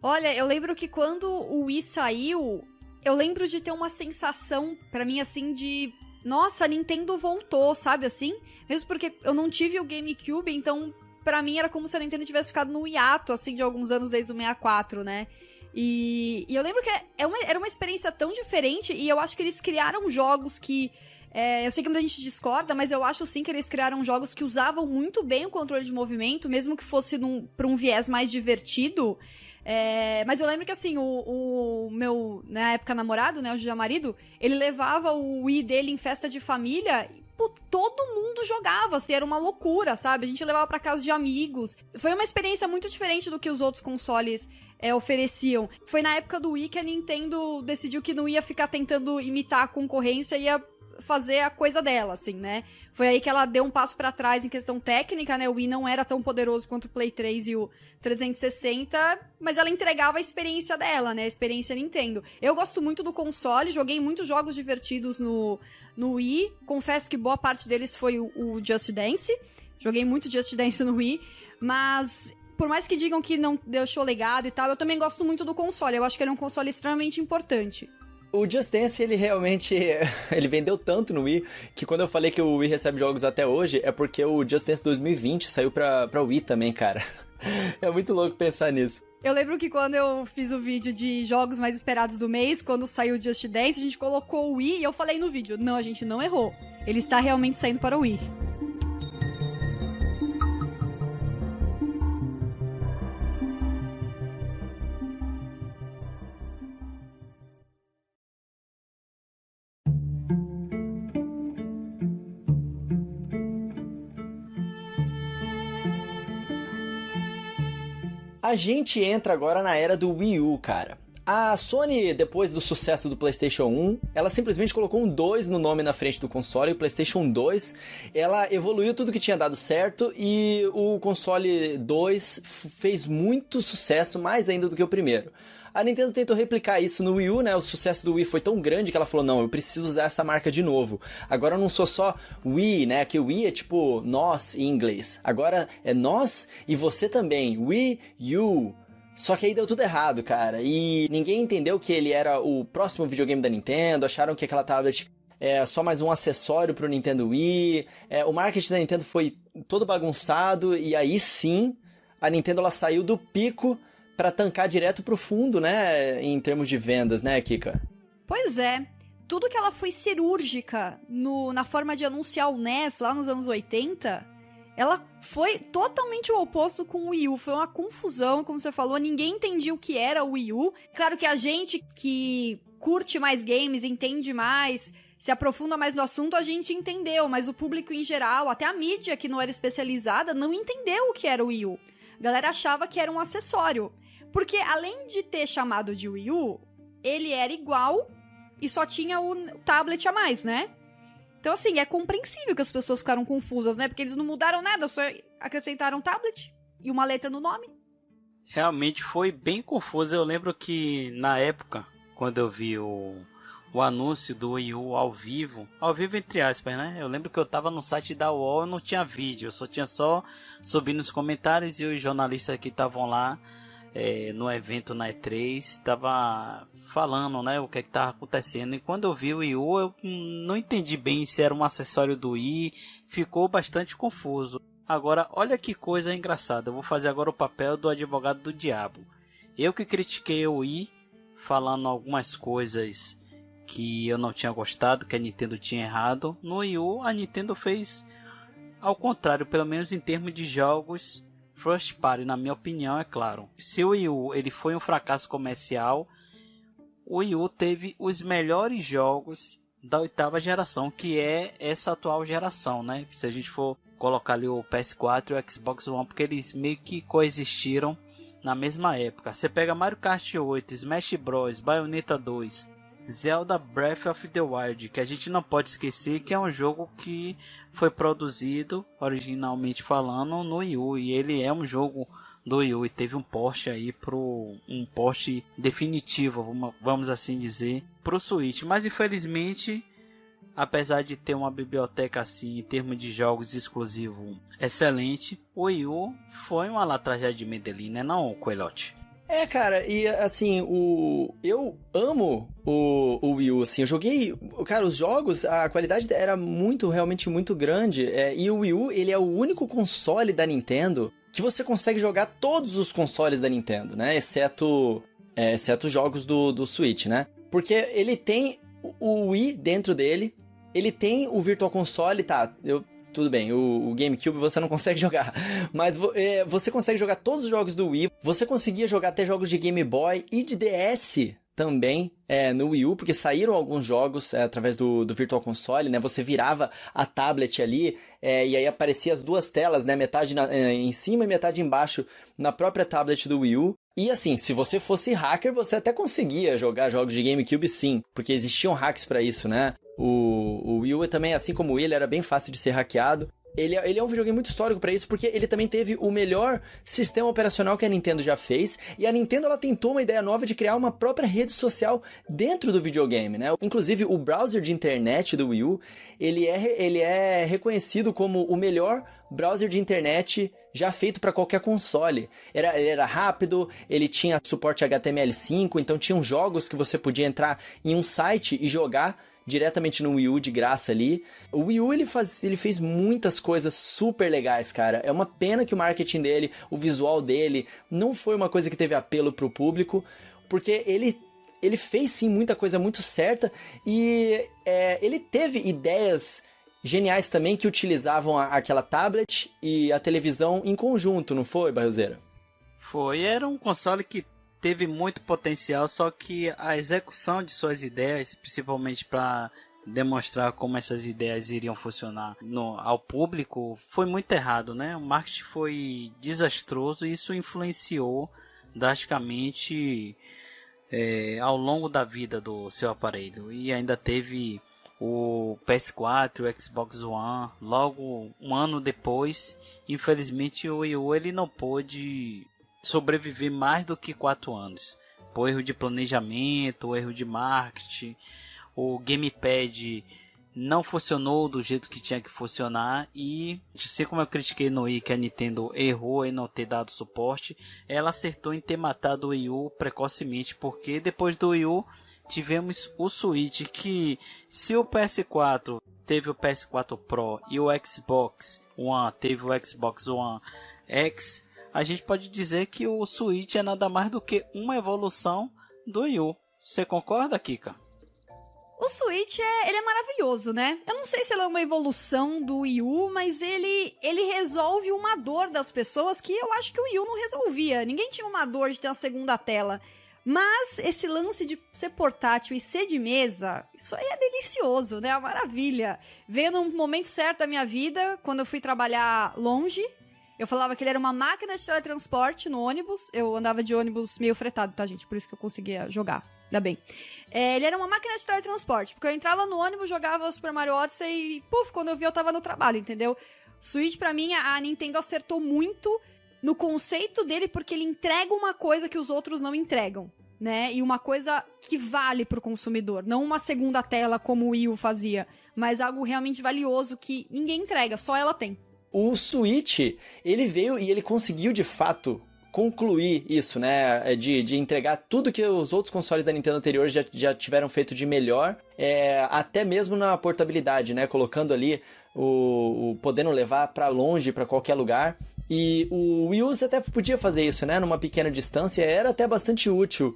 Olha, eu lembro que quando o Wii saiu, eu lembro de ter uma sensação, pra mim, assim, de... Nossa, a Nintendo voltou, sabe, assim? Mesmo porque eu não tive o GameCube, então, pra mim, era como se a Nintendo tivesse ficado no hiato, assim, de alguns anos desde o 64, né? E eu lembro que era uma experiência tão diferente, e eu acho que eles criaram jogos que... eu sei que muita gente discorda, mas eu acho sim que eles criaram jogos que usavam muito bem o controle de movimento, mesmo que fosse pra um viés mais divertido. Mas eu lembro que, assim, o meu, na época, namorado, né, hoje já marido, ele levava o Wii dele em festa de família e, pô, todo mundo jogava, assim, era uma loucura, sabe? A gente levava pra casa de amigos. Foi uma experiência muito diferente do que os outros consoles ofereciam. Foi na época do Wii que a Nintendo decidiu que não ia ficar tentando imitar a concorrência, ia fazer a coisa dela, assim, né? Foi aí que ela deu um passo pra trás em questão técnica, né? O Wii não era tão poderoso quanto o Play 3 e o 360, mas ela entregava a experiência dela, né? A experiência Nintendo. Eu gosto muito do console, joguei muitos jogos divertidos no Wii. Confesso que boa parte deles foi o Just Dance. Joguei muito Just Dance no Wii, mas... Por mais que digam que não deixou legado e tal, eu também gosto muito do console. Eu acho que ele é um console extremamente importante. O Just Dance, ele realmente... ele vendeu tanto no Wii, que quando eu falei que o Wii recebe jogos até hoje, é porque o Just Dance 2020 saiu pra Wii também, cara. É muito louco pensar nisso. Eu lembro que quando eu fiz o vídeo de jogos mais esperados do mês, quando saiu o Just Dance, a gente colocou o Wii e eu falei no vídeo, não, a gente não errou. Ele está realmente saindo para o Wii. A gente entra agora na era do Wii U, cara. A Sony, depois do sucesso do PlayStation 1, ela simplesmente colocou um 2 no nome na frente do console. O PlayStation 2, ela evoluiu tudo que tinha dado certo e o console 2 fez muito sucesso, mais ainda do que o primeiro. A Nintendo tentou replicar isso no Wii U, né? O sucesso do Wii foi tão grande que ela falou, não, eu preciso usar essa marca de novo. Agora eu não sou só Wii, né? Que o Wii é tipo nós em inglês. Agora é nós e você também. Wii U. Só que aí deu tudo errado, cara. E ninguém entendeu que ele era o próximo videogame da Nintendo. Acharam que aquela tablet é só mais um acessório pro Nintendo Wii. O marketing da Nintendo foi todo bagunçado. E aí sim, a Nintendo ela saiu do pico pra tancar direto pro fundo, né? Em termos de vendas, né, Kika? Pois é. Tudo que ela foi cirúrgica na forma de anunciar o NES lá nos anos 80... ela foi totalmente o oposto com o Wii U. Foi uma confusão, como você falou. Ninguém entendia o que era o Wii U. Claro que a gente que curte mais games, entende mais, se aprofunda mais no assunto, a gente entendeu. Mas o público em geral, até a mídia que não era especializada, não entendeu o que era o Wii U. A galera achava que era um acessório. Porque além de ter chamado de Wii U, ele era igual e só tinha o tablet a mais, né? Então, assim, é compreensível que as pessoas ficaram confusas, né? Porque eles não mudaram nada, só acrescentaram tablet e uma letra no nome. Realmente foi bem confuso. Eu lembro que na época, quando eu vi o anúncio do Wii U ao vivo entre aspas, né? Eu lembro que eu tava no site da UOL e não tinha vídeo, eu só tinha subindo nos comentários e os jornalistas que estavam lá no evento na E3 estava falando, né, o que estava acontecendo. E quando eu vi o Wii U, eu não entendi bem se era um acessório do Wii, ficou bastante confuso. Agora, olha que coisa engraçada, eu vou fazer agora o papel do advogado do diabo. Eu que critiquei o Wii, falando algumas coisas que eu não tinha gostado, que a Nintendo tinha errado. No Wii U, a Nintendo fez ao contrário, pelo menos em termos de jogos first party, na minha opinião, é claro. Se o Wii U ele foi um fracasso comercial, o Wii U teve os melhores jogos da 8ª geração, que é essa atual geração, né? Se a gente for colocar ali o PS4 e o Xbox One, porque eles meio que coexistiram na mesma época. Você pega Mario Kart 8, Smash Bros, Bayonetta 2, Zelda Breath of the Wild, que a gente não pode esquecer que é um jogo que foi produzido, originalmente falando, no Wii U, e ele é um jogo do Wii U e teve um port aí um port definitivo, vamos assim dizer, pro Switch. Mas infelizmente, apesar de ter uma biblioteca assim em termos de jogos exclusivos excelente, o Wii U foi uma latragem de Medellín, né, não, Coelhote? Cara, e assim, eu amo o Wii U, assim, eu joguei, cara, os jogos, a qualidade era realmente muito grande, e o Wii U, ele é o único console da Nintendo que você consegue jogar todos os consoles da Nintendo, né, exceto os jogos do Switch, né, porque ele tem o Wii dentro dele, ele tem o Virtual Console, tudo bem, o GameCube você não consegue jogar, mas você consegue jogar todos os jogos do Wii, você conseguia jogar até jogos de Game Boy e de DS também no Wii U, porque saíram alguns jogos através do Virtual Console, né, você virava a tablet ali, e aí aparecia as duas telas, né, metade em cima e metade embaixo na própria tablet do Wii U. E assim, se você fosse hacker, você até conseguia jogar jogos de GameCube sim, porque existiam hacks pra isso, né? O Wii U também, assim como ele, era bem fácil de ser hackeado. Ele é um videogame muito histórico pra isso, porque ele também teve o melhor sistema operacional que a Nintendo já fez, e a Nintendo ela tentou uma ideia nova de criar uma própria rede social dentro do videogame, né? Inclusive, o browser de internet do Wii U, ele é reconhecido como o melhor browser de internet já feito para qualquer console. Ele era rápido, ele tinha suporte HTML5, então tinham jogos que você podia entrar em um site e jogar diretamente no Wii U de graça ali. O Wii U ele fez muitas coisas super legais, cara. É uma pena que o marketing dele, o visual dele, não foi uma coisa que teve apelo pro público, porque ele fez sim muita coisa muito certa e ele teve ideias geniais também que utilizavam aquela tablet e a televisão em conjunto, não foi, Barroseira? Foi, era um console que teve muito potencial, só que a execução de suas ideias, principalmente para demonstrar como essas ideias iriam funcionar ao público, foi muito errado, né? O marketing foi desastroso e isso influenciou drasticamente ao longo da vida do seu aparelho. E ainda teve o PS4, o Xbox One, logo um ano depois. Infelizmente o Wii U ele não pôde sobreviver mais do que 4 anos, por erro de planejamento, erro de marketing, o gamepad não funcionou do jeito que tinha que funcionar, e assim como eu critiquei no Wii que a Nintendo errou em não ter dado suporte, ela acertou em ter matado o Wii U precocemente, porque depois do Wii U tivemos o Switch, que se o PS4 teve o PS4 Pro e o Xbox One teve o Xbox One X, a gente pode dizer que o Switch é nada mais do que uma evolução do Wii U. Você concorda, Kika? O Switch, ele é maravilhoso, né? Eu não sei se ele é uma evolução do Wii U, mas ele resolve uma dor das pessoas que eu acho que o Wii U não resolvia. Ninguém tinha uma dor de ter uma segunda tela. Mas esse lance de ser portátil e ser de mesa, isso aí é delicioso, né? É uma maravilha. Veio num momento certo da minha vida, quando eu fui trabalhar longe. Eu falava que ele era uma máquina de teletransporte no ônibus. Eu andava de ônibus meio fretado, tá, gente? Por isso que eu conseguia jogar. Ainda bem. Ele era uma máquina de teletransporte, porque eu entrava no ônibus, jogava Super Mario Odyssey e, puf, quando eu vi, eu tava no trabalho, entendeu? Switch, pra mim, a Nintendo acertou muito no conceito dele, porque ele entrega uma coisa que os outros não entregam, né? E uma coisa que vale pro consumidor. Não uma segunda tela como o Wii U fazia, mas algo realmente valioso que ninguém entrega, só ela tem. O Switch, ele veio e ele conseguiu, de fato, concluir isso, né? De entregar tudo que os outros consoles da Nintendo anterior já tiveram feito de melhor, até mesmo na portabilidade, né? Colocando ali podendo levar pra longe, pra qualquer lugar. E o Wii U você até podia fazer isso, né? Numa pequena distância, era até bastante útil.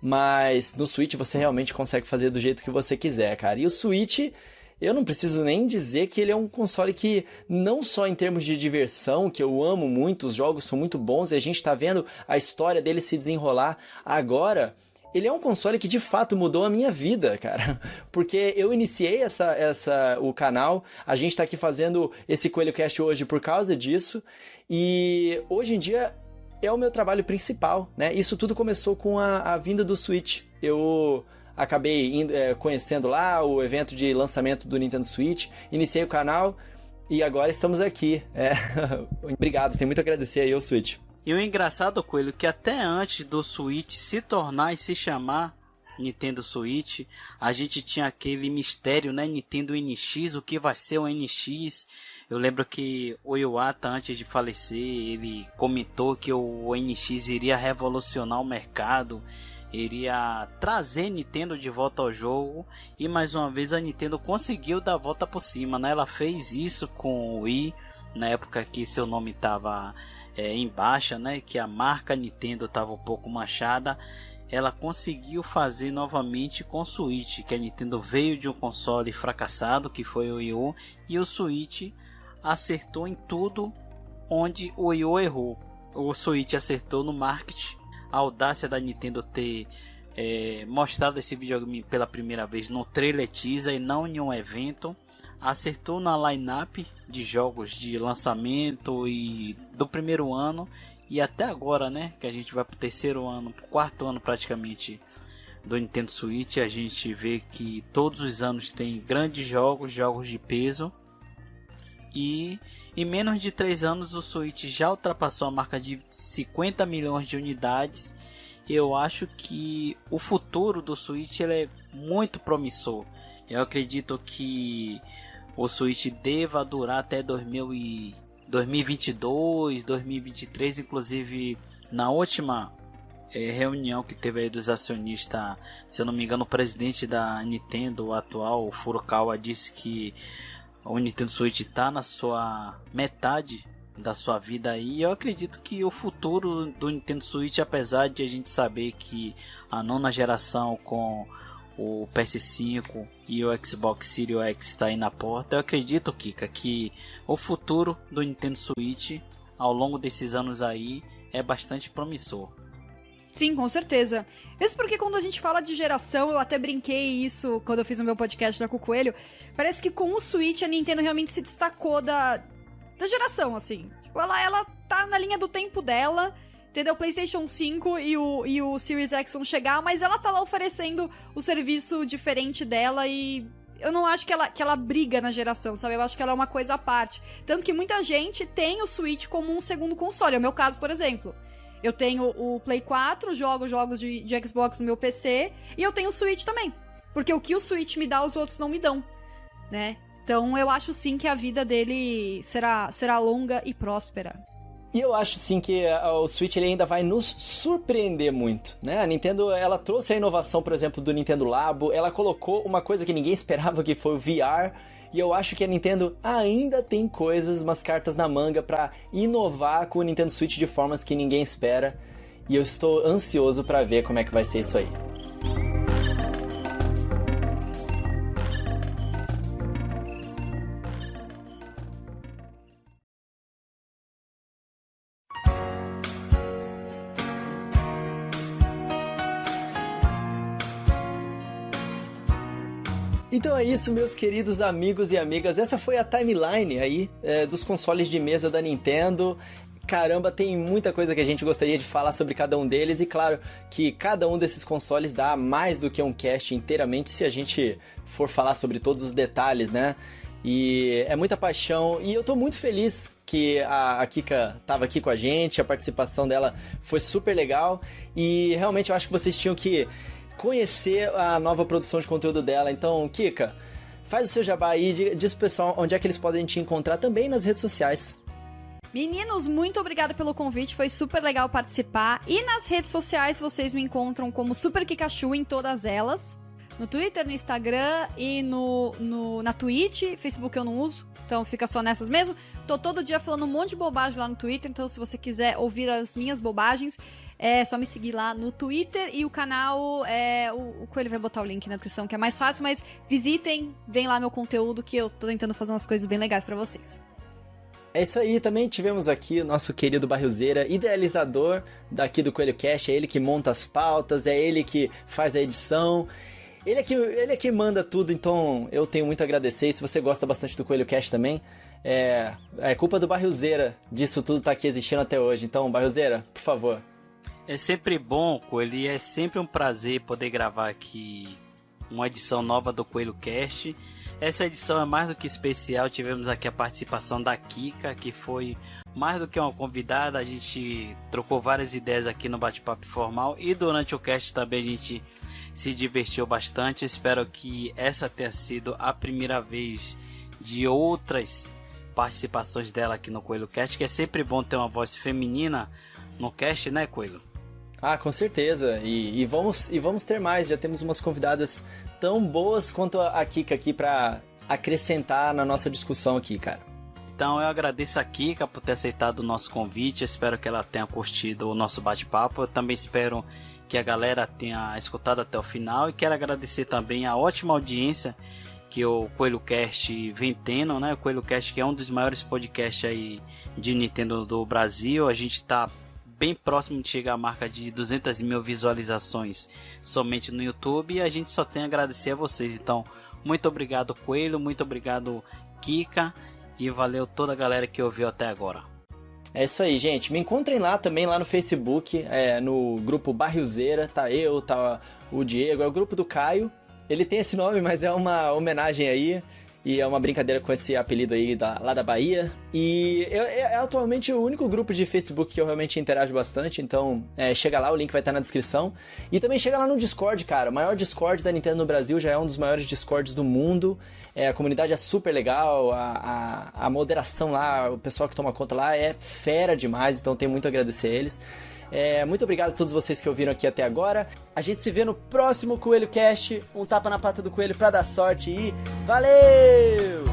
Mas no Switch você realmente consegue fazer do jeito que você quiser, cara. E o Switch, eu não preciso nem dizer que ele é um console que, não só em termos de diversão, que eu amo muito, os jogos são muito bons e a gente tá vendo a história dele se desenrolar agora. Ele é um console que de fato mudou a minha vida, cara. Porque eu iniciei o canal, a gente tá aqui fazendo esse Coelho Cast hoje por causa disso. E hoje em dia é o meu trabalho principal, né? Isso tudo começou com a vinda do Switch. Eu acabei conhecendo lá o evento de lançamento do Nintendo Switch, iniciei o canal e agora estamos aqui. Obrigado, tenho muito a agradecer aí ao Switch. E o engraçado, Coelho, que até antes do Switch se tornar e se chamar Nintendo Switch, a gente tinha aquele mistério, né? Nintendo NX, o que vai ser o NX? Eu lembro que o Iwata, antes de falecer, ele comentou que o NX iria revolucionar o mercado, iria trazer Nintendo de volta ao jogo, e mais uma vez a Nintendo conseguiu dar a volta por cima, né? Ela fez isso com o Wii, na época que seu nome estava em baixa, né? Que a marca Nintendo estava um pouco manchada. Ela conseguiu fazer novamente com o Switch, que a Nintendo veio de um console fracassado, que foi o Wii U, e o Switch acertou em tudo onde o Wii U errou. O Switch acertou no marketing, a audácia da Nintendo ter mostrado esse videogame pela primeira vez no trailer teaser e não em um evento. Acertou na line-up de jogos de lançamento e do primeiro ano e até agora, né, que a gente vai pro terceiro ano, pro quarto ano praticamente do Nintendo Switch. A gente vê que todos os anos tem grandes jogos de peso, e em menos de 3 anos o Switch já ultrapassou a marca de 50 milhões de unidades. Eu acho que o futuro do Switch ele é muito promissor. Eu acredito que o Switch deva durar até 2022, 2023, inclusive na última reunião que teve aí dos acionistas, se eu não me engano, o presidente da Nintendo, o atual, o Furukawa, disse que o Nintendo Switch está na sua metade da sua vida aí. Eu acredito que o futuro do Nintendo Switch, apesar de a gente saber que a nona geração com o PS5 e o Xbox Series X está aí na porta, eu acredito, Kika, que o futuro do Nintendo Switch ao longo desses anos aí é bastante promissor. Sim, com certeza. Mesmo porque quando a gente fala de geração, eu até brinquei isso quando eu fiz o meu podcast lá com o Coelho, parece que com o Switch a Nintendo realmente se destacou da geração, assim. Tipo, ela tá na linha do tempo dela, entendeu? O PlayStation 5 e o Series X vão chegar, mas ela tá lá oferecendo o serviço diferente dela e eu não acho que ela briga na geração, sabe? Eu acho que ela é uma coisa à parte. Tanto que muita gente tem o Switch como um segundo console. É o meu caso, por exemplo. Eu tenho o Play 4, jogo jogos de Xbox no meu PC, e eu tenho o Switch também. Porque o que o Switch me dá, os outros não me dão, né? Então eu acho sim que a vida dele será longa e próspera. E eu acho sim que o Switch ele ainda vai nos surpreender muito, né? A Nintendo, ela trouxe a inovação, por exemplo, do Nintendo Labo, ela colocou uma coisa que ninguém esperava, que foi o VR, e eu acho que a Nintendo ainda tem coisas, umas cartas na manga pra inovar com o Nintendo Switch de formas que ninguém espera, e eu estou ansioso pra ver como é que vai ser isso aí. Então é isso, meus queridos amigos e amigas. Essa foi a timeline aí dos consoles de mesa da Nintendo. caramba, tem muita coisa que a gente gostaria de falar sobre cada um deles, e claro que cada um desses consoles dá mais do que um cast inteiramente se a gente for falar sobre todos os detalhes, né? E é muita paixão, e eu tô muito feliz que a Kika tava aqui com a gente, a participação dela foi super legal, e realmente eu acho que vocês tinham que conhecer a nova produção de conteúdo dela. Então, Kika, faz o seu jabá aí, diz pro pessoal onde é que eles podem te encontrar também nas redes sociais. Meninos, muito obrigada pelo convite, foi super legal participar. E nas redes sociais vocês me encontram como Super Kikachu em todas elas. No Twitter, no Instagram e na Twitch. Facebook eu não uso, então fica só nessas mesmo. Tô todo dia falando um monte de bobagem lá no Twitter, então se você quiser ouvir as minhas bobagens, é só me seguir lá no Twitter. E o canal, o Coelho vai botar o link na descrição, que é mais fácil, mas visitem, vem lá meu conteúdo, que eu tô tentando fazer umas coisas bem legais pra vocês. É isso aí, também tivemos aqui o nosso querido Barrilzeira, idealizador daqui do Coelho Cast, é ele que monta as pautas, é ele que faz a edição, ele é que manda tudo, então eu tenho muito a agradecer. E se você gosta bastante do Coelho Cast também, é culpa do Barrilzeira disso tudo tá aqui existindo até hoje. Então, Barrilzeira, por favor. É sempre bom, Coelho, e é sempre um prazer poder gravar aqui uma edição nova do Coelho Cast. Essa edição é mais do que especial, tivemos aqui a participação da Kika, que foi mais do que uma convidada, a gente trocou várias ideias aqui no bate-papo formal, e durante o cast também a gente se divertiu bastante. Espero que essa tenha sido a primeira vez de outras participações dela aqui no Coelho Cast, que é sempre bom ter uma voz feminina no cast, né, Coelho? Ah, com certeza, e vamos ter mais, já temos umas convidadas tão boas quanto a Kika aqui pra acrescentar na nossa discussão aqui, cara. Então eu agradeço a Kika por ter aceitado o nosso convite, eu espero que ela tenha curtido o nosso bate-papo, eu também espero que a galera tenha escutado até o final, e quero agradecer também a ótima audiência que o Coelho Cast vem tendo, né? O Coelho Cast, que é um dos maiores podcasts aí de Nintendo do Brasil, a gente tá bem próximo de chegar à marca de 200 mil visualizações somente no YouTube, e a gente só tem a agradecer a vocês. Então, muito obrigado, Coelho, muito obrigado, Kika, e valeu toda a galera que ouviu até agora. É isso aí, gente. Me encontrem lá também, lá no Facebook, no grupo Barrilzeira, tá eu, tá o Diego, é o grupo do Caio. Ele tem esse nome, mas é uma homenagem aí, e é uma brincadeira com esse apelido aí lá da Bahia. E é atualmente o único grupo de Facebook que eu realmente interajo bastante, então chega lá, o link vai estar na descrição. E também chega lá no Discord, cara, o maior Discord da Nintendo no Brasil, já é um dos maiores Discords do mundo. A comunidade é super legal, a moderação lá, o pessoal que toma conta lá é fera demais, então tenho muito a agradecer a eles. Muito obrigado a todos vocês que ouviram aqui até agora. A gente se vê no próximo Coelho Cast. Um tapa na pata do coelho pra dar sorte e valeu!